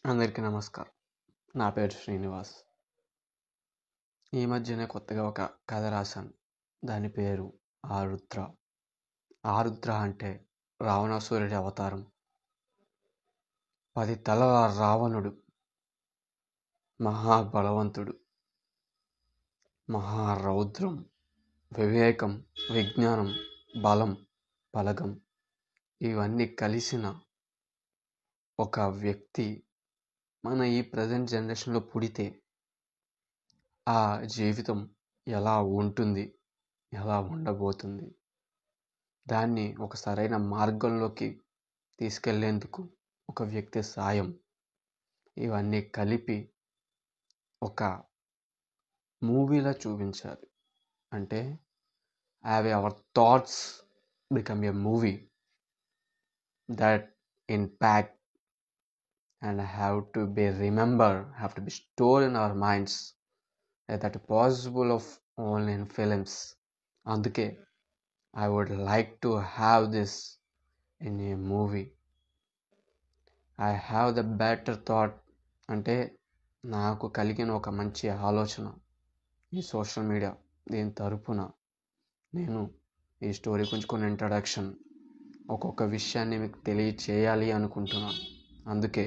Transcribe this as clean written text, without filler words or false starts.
అందరికీ నమస్కారం. నా పేరు శ్రీనివాస్. ఈ మధ్యనే కొత్తగా ఒక కథ రాశాను. దాని పేరు ఆరుద్ర. ఆరుద్ర అంటే రావణాసురుడి అవతారం. 10 తలల రావణుడు, మహాబలవంతుడు, మహారౌద్రం, వివేకం, విజ్ఞానం, బలం, బలగం ఇవన్నీ కలిసిన ఒక వ్యక్తి మన ఈ ప్రజెంట్ జనరేషన్లో పుడితే ఆ జీవితం ఎలా ఉంటుంది, ఎలా ఉండబోతుంది, దాన్ని ఒక సరైన మార్గంలోకి తీసుకెళ్లేందుకు ఒక వ్యక్తి సాయం, ఇవన్నీ కలిపి ఒక మూవీలా చూపించాలి. అంటే have our thoughts become a movie that impact and have to be stored in our minds that possible of only in films. అందుకే I would like to have this in a movie. I have the better thought అంటే నాకు కలిగిన ఒక మంచి ఆలోచన ఈ social media దీని తరపున నేను ఈ స్టోరీ గురించి కొన్ని ఇంట్రడక్షన్ ఒక్కొక్క విషయాన్ని మీకు తెలియచేయాలి అనుకుంటున్నాను. అందుకే